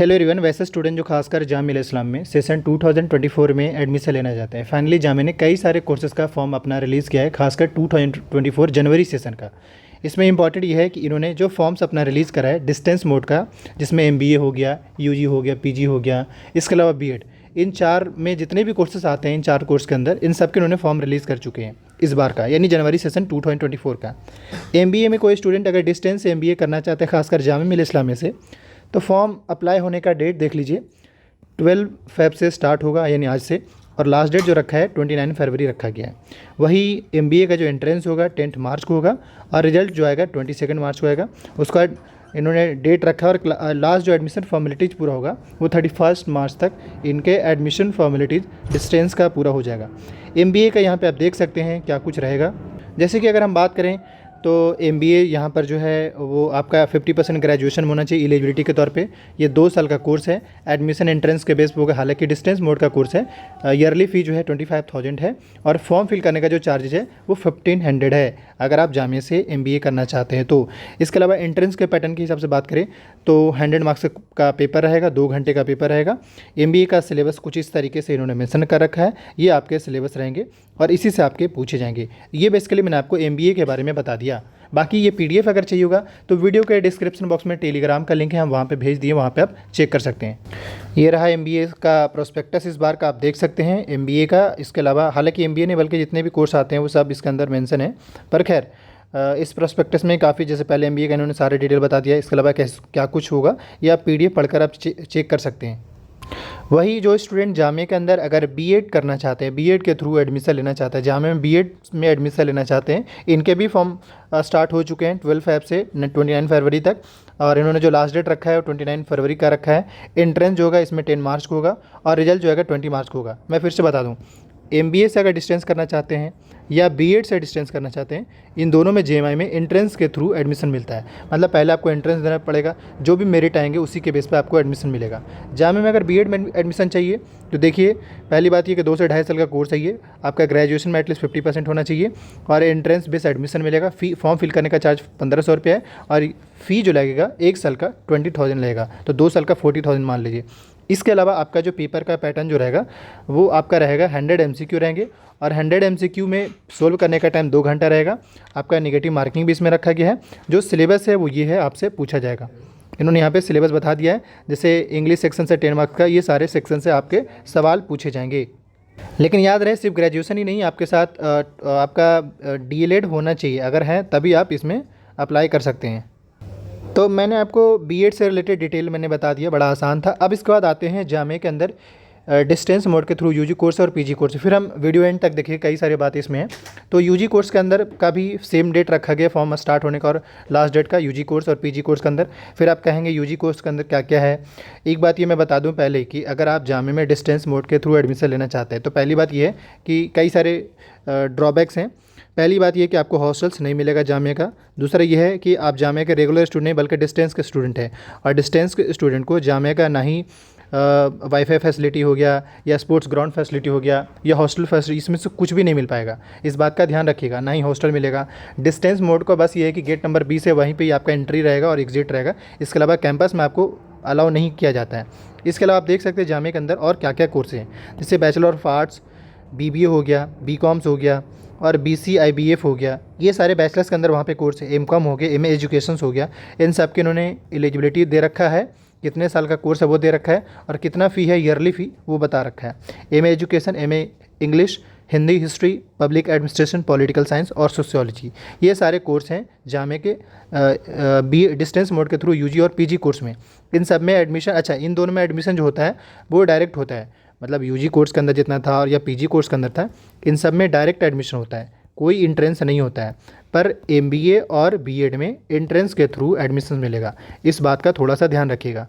Hello everyone. वैसे student जो खासकर जामिया इस्लाम में सेशन 2024 में एडमिशन लेना चाहते हैं, फाइनली जामिया ने कई सारे कोर्सेज़ का फॉर्म अपना रिलीज़ किया है, खासकर 2024 जनवरी सेशन का। इसमें इंपॉर्टेंट ये है कि इन्होंने जो फॉर्म्स अपना रिलीज़ करा है डिस्टेंस मोड का, जिसमें MBA हो गया, UG हो गया, PG हो गया, इसके अलावा B.Ed, इन चार में जितने भी कोर्सेज आते हैं इन चार कोर्स के अंदर, इन सब के उन्होंने फॉर्म रिलीज़ कर चुके हैं इस बार का, यानी जनवरी सेशन 2024 का। MBA में कोई स्टूडेंट अगर डिस्टेंस से MBA करना चाहते हैं खासकर जामिया मिल्लिया इस्लाम में से, तो फॉर्म अप्लाई होने का डेट देख लीजिए, 12 फ़रवरी से स्टार्ट होगा यानी आज से, और लास्ट डेट जो रखा है 29 फरवरी रखा गया है। वही MBA का जो एंट्रेंस होगा 10 मार्च को होगा, और रिजल्ट जो आएगा 22 मार्च को आएगा। उसका इन्होंने डेट रखा है, और लास्ट जो एडमिशन फॉर्मेलिटीज़ पूरा होगा वो 31 मार्च तक इनके एडमिशन फॉर्मेलिटीज़ डिस्टेंस का पूरा हो जाएगा। MBA का यहाँ पे आप देख सकते हैं क्या कुछ रहेगा। जैसे कि अगर हम बात करें तो MBA यहाँ पर जो है वो आपका 50% ग्रेजुएशन होना चाहिए एलिजिबिलिटी के तौर पे। ये 2 साल का कोर्स है, एडमिशन एंट्रेंस के बेस पे होगा, हालांकि डिस्टेंस मोड का कोर्स है। ईयरली फ़ी जो है 25,000 है, और फॉर्म फिल करने का जो चार्जेज है वो 1500 है अगर आप जामिया से MBA करना चाहते हैं तो। इसके अलावा एंट्रेंस के पैटर्न के हिसाब से बात करें तो 100 मार्क्स का पेपर रहेगा, 2 घंटे का पेपर रहेगा। MBA का सिलेबस कुछ इस तरीके से इन्होंने मेंशन कर रखा है, ये आपके सिलेबस रहेंगे और इसी से आपके पूछे जाएंगे। ये बेसिकली मैंने आपको MBA के बारे में बता दिया। बाकी ये PDF अगर चाहिए होगा तो वीडियो के डिस्क्रिप्शन बॉक्स में टेलीग्राम का लिंक है, हम वहाँ पे भेज दिए, वहाँ पे आप चेक कर सकते हैं। ये रहा MBA का प्रोस्पेक्टस इस बार का, आप देख सकते हैं MBA का। इसके अलावा हालांकि MBA नहीं बल्कि जितने भी कोर्स आते हैं वो सब इसके अंदर मेंशन है, पर खैर इस प्रोस्पेक्टस में काफ़ी, जैसे पहले MBA का इन्होंने सारे डिटेल बता दिया। इसके अलावा क्या कुछ होगा ये आप PDF पढ़कर आप चेक कर सकते हैं। वही जो स्टूडेंट जामिया के अंदर अगर B.Ed करना चाहते हैं, B.Ed के थ्रू एडमिशन लेना चाहते हैं, जामिया में B.Ed में एडमिशन लेना चाहते हैं, इनके भी फॉर्म स्टार्ट हो चुके हैं 12 फरवरी से 29 फरवरी तक, और इन्होंने जो लास्ट डेट रखा है वो 29 फरवरी का रखा है। एंट्रेंस जो होगा इसमें 10 मार्च को होगा, और रिजल्ट जो होगा 20 मार्च को होगा। मैं फिर से बता दूँ, MBA से अगर डिस्टेंस करना चाहते हैं या B.Ed से डिस्टेंस करना चाहते हैं, इन दोनों में JMI में एंट्रेंस के थ्रू एडमिशन मिलता है। मतलब पहले आपको एंट्रेंस देना पड़ेगा, जो भी मेरिट आएंगे उसी के बेस पे आपको एडमिशन मिलेगा। जामिया में अगर B.Ed में एडमिशन चाहिए तो देखिए, पहली बात ये कि 2 से 2.5 साल का कोर्स है ये, आपका ग्रेजुएशन में एटलीस्ट 50% होना चाहिए, और एंट्रेंस बेस एडमिशन मिलेगा। फॉर्म फिल करने का चार्ज 1500 रुपये है, और फ़ी जो लगेगा 1 साल का 20,000 लगेगा, तो 2 साल का 40,000 मान लीजिए। इसके अलावा आपका जो पेपर का पैटर्न जो रहेगा वो आपका रहेगा 100 MCQ रहेंगे, और 100 MCQ में सोल्व करने का टाइम 2 घंटा रहेगा। आपका नेगेटिव मार्किंग भी इसमें रखा गया है। जो सिलेबस है वो ये है, आपसे पूछा जाएगा। इन्होंने यहाँ पे सिलेबस बता दिया है, जैसे इंग्लिश सेक्शन से 10 मार्क्स का, ये सारे सेक्शन से आपके सवाल पूछे जाएंगे। लेकिन याद रहे, सिर्फ ग्रेजुएशन ही नहीं, आपके साथ आपका DLED होना चाहिए, अगर है तभी आप इसमें अप्लाई कर सकते हैं। तो मैंने आपको B.Ed से रिलेटेड डिटेल मैंने बता दिया, बड़ा आसान था। अब इसके बाद आते हैं जामिया के अंदर डिस्टेंस मोड के थ्रू UG कोर्स और PG कोर्स। फिर हम वीडियो एंड तक देखिए, कई सारी बातें इसमें हैं। तो UG कोर्स के अंदर का भी सेम डेट रखा गया फॉर्म स्टार्ट होने का और लास्ट डेट का, UG कोर्स और PG कोर्स के अंदर। फिर आप कहेंगे UG कोर्स के अंदर क्या क्या है। एक बात ये मैं बता दूँ पहले कि अगर आप जामिया में डिस्टेंस मोड के थ्रू एडमिशन लेना चाहते हैं तो पहली बात ये है कि कई सारे ड्रॉबैक्स हैं। पहली बात यह कि आपको हॉस्टल्स नहीं मिलेगा जामिया का। दूसरा यह है कि आप जामिया के रेगुलर स्टूडेंट नहीं बल्कि डिस्टेंस के स्टूडेंट हैं, और डिस्टेंस के स्टूडेंट को जामिया का ना ही वाईफाई फैसिलिटी हो गया, या स्पोर्ट्स ग्राउंड फैसिलिटी हो गया, या हॉस्टल फैसिलिटी, इसमें से कुछ भी नहीं मिल पाएगा। इस बात का ध्यान रखिएगा, ना ही हॉस्टल मिलेगा। डिस्टेंस मोड का बस ये है कि गेट नंबर 20 है, वहीं पर ही आपका एंट्री रहेगा और एग्जिट रहेगा। इसके अलावा कैंपस में आपको अलाउ नहीं किया जाता है। इसके अलावा आप देख सकते हैं जामिया के अंदर और क्या क्या कोर्स हैं, जैसे बैचलर ऑफ आर्ट्स, BBA हो गया, BComs हो गया, और BC IBF हो गया। ये सारे बैचलर्स के अंदर वहाँ पे कोर्स है। MCom हो गया, MA एजुकेशंस हो गया। इन सब के इन्होंने एलिजिबिलिटी दे रखा है, कितने साल का कोर्स है वो दे रखा है, और कितना फ़ी है, ईयरली फ़ी वो बता रखा है। MA education, MA English, Hindi, history, public administration, political science और सोशियोलॉजी, ये सारे कोर्स हैं जामिया के डिस्टेंस मोड के थ्रू UG और PG कोर्स में। इन सब में एडमिशन, अच्छा इन दोनों में एडमिशन जो होता है वो डायरेक्ट होता है, मतलब UG कोर्स के अंदर जितना था और या PG कोर्स के अंदर था, इन सब में डायरेक्ट एडमिशन होता है, कोई एंट्रेंस नहीं होता है। पर MBA और B.Ed में एंट्रेंस के थ्रू एडमिशन मिलेगा, इस बात का थोड़ा सा ध्यान रखिएगा।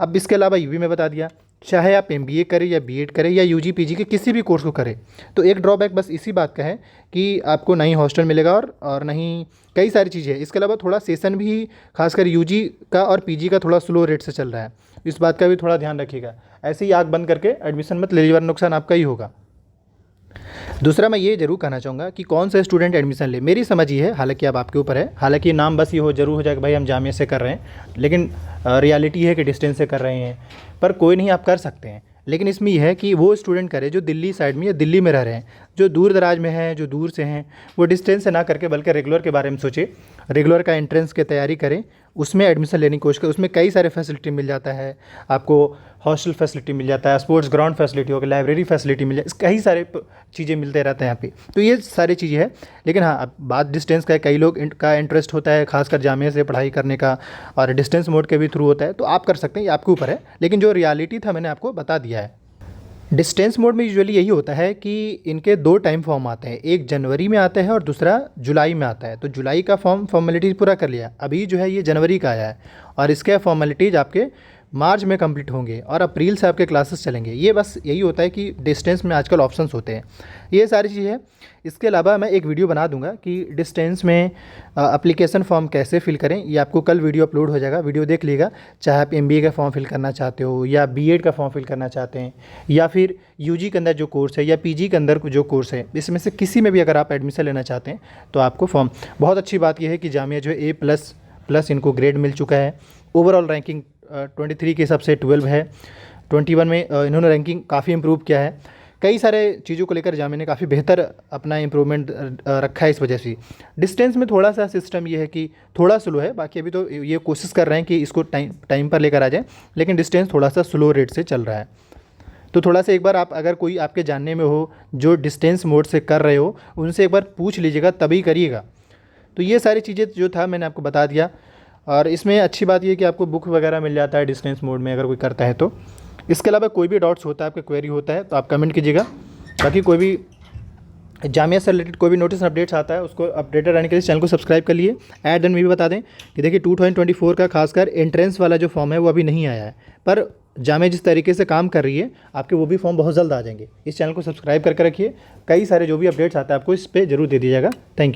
अब इसके अलावा ये भी मैं बता दिया, चाहे आप MBA करें या B.Ed करें या UG PG के किसी भी कोर्स को करें, तो एक ड्रॉबैक बस इसी बात का है कि आपको ना ही हॉस्टल मिलेगा और ना ही कई सारी चीज़ें हैं। इसके अलावा थोड़ा सेशन भी खासकर UG का और PG का थोड़ा स्लो रेट से चल रहा है, इस बात का भी थोड़ा ध्यान रखिएगा। ऐसे ही आँख बंद करके एडमिशन मत ले लीजिए, वरना नुकसान आपका ही होगा। दूसरा मैं ये ज़रूर कहना चाहूँगा कि कौन सा स्टूडेंट एडमिशन ले, मेरी समझ ये है, हालांकि अब आपके ऊपर है, हालांकि नाम बस ये हो ज़रूर हो जाए कि भाई हम जामिया से कर रहे हैं, लेकिन रियलिटी है कि डिस्टेंस से कर रहे हैं। पर कोई नहीं, आप कर सकते हैं, लेकिन इसमें यह है कि वो स्टूडेंट करे जो दिल्ली साइड में या दिल्ली में रह रहे हैं, जो दूर दराज में हैं, जो दूर से हैं, वो डिस्टेंस से ना करके बल्कि रेगुलर के बारे में सोचे, रेगुलर का एंट्रेंस की तैयारी करें, उसमें एडमिशन लेने की कोशिश करें। उसमें कई सारे फैसिलिटी मिल जाता है आपको, हॉस्टल फैसिलिटी मिल जाता है, स्पोर्ट्स ग्राउंड फैसिलिटी होगी, लाइब्रेरी फैसिलिटी मिल जाए, कई सारे चीज़ें मिलते रहते हैं यहाँ पे। तो ये सारी चीज़ें हैं, लेकिन हाँ, अब बात डिस्टेंस का है, कई लोग का इंटरेस्ट होता है खासकर जामिया से पढ़ाई करने का, और डिस्टेंस मोड के भी थ्रू होता है, तो आप कर सकते हैं, ये आपके ऊपर है। लेकिन जो रियलिटी था मैंने आपको बता दिया है। डिस्टेंस मोड में यूजुअली यही होता है कि इनके 2 टाइम फॉर्म आते हैं, एक जनवरी में आता है और दूसरा जुलाई में आता है। तो जुलाई का फॉर्मेलिटीज़ पूरा कर लिया, अभी जो है ये जनवरी का आया है, और इसके फॉर्मेलिटीज़ आपके मार्च में कंप्लीट होंगे और अप्रैल से आपके क्लासेस चलेंगे। ये बस यही होता है कि डिस्टेंस में आजकल ऑप्शंस होते हैं, ये सारी चीज़ें हैं। इसके अलावा मैं एक वीडियो बना दूंगा कि डिस्टेंस में एप्लीकेशन फॉर्म कैसे फिल करें, ये आपको कल वीडियो अपलोड हो जाएगा, वीडियो देख लीजिएगा। चाहे आप MBA का फॉर्म फिल करना चाहते हो, या B.Ed का फॉर्म फिल करना चाहते हैं, या फिर UG के अंदर जो कोर्स है, या PG के अंदर जो कोर्स है, इसमें से किसी में भी अगर आप एडमिशन लेना चाहते हैं तो आपको फॉर्म। बहुत अच्छी बात यह है कि जामिया जो है A++ इनको ग्रेड मिल चुका है। ओवरऑल रैंकिंग 23 के हिसाब से 12 है। 21 में इन्होंने रैंकिंग काफ़ी इम्प्रूव किया है। कई सारे चीज़ों को लेकर जामिया ने काफ़ी बेहतर अपना इम्प्रूवमेंट रखा है। इस वजह से डिस्टेंस में थोड़ा सा सिस्टम ये है कि थोड़ा स्लो है, बाकी अभी तो ये कोशिश कर रहे हैं कि इसको टाइम पर लेकर आ जाए, लेकिन डिस्टेंस थोड़ा सा स्लो रेट से चल रहा है। तो थोड़ा सा एक बार आप, अगर कोई आपके जानने में हो जो डिस्टेंस मोड से कर रहे हो, उनसे एक बार पूछ लीजिएगा, तभी करिएगा। तो ये सारी चीज़ें जो था मैंने आपको बता दिया। और इसमें अच्छी बात ये कि आपको बुक वगैरह मिल जाता है डिस्टेंस मोड में, अगर कोई करता है तो। इसके अलावा कोई भी डाउट्स होता है, आपका क्वेरी होता है, तो आप कमेंट कीजिएगा। बाकी कोई भी जामिया से रिलेटेड कोई भी नोटिस अपडेट्स आता है, उसको अपडेटेड रहने के लिए चैनल को सब्सक्राइब कर लिए। एट देन भी बता दें कि देखिए 2024 का खासकर एंट्रेंस वाला जो फॉर्म है वो अभी नहीं आया है, पर जामिया जिस तरीके से काम कर रही है, आपके वो भी फॉर्म बहुत जल्द आ जाएंगे। इस चैनल को सब्सक्राइब करके रखिए, कई सारे जो भी अपडेट्स आते हैं आपको इस पर जरूर दे दिया जाएगा। Thank you.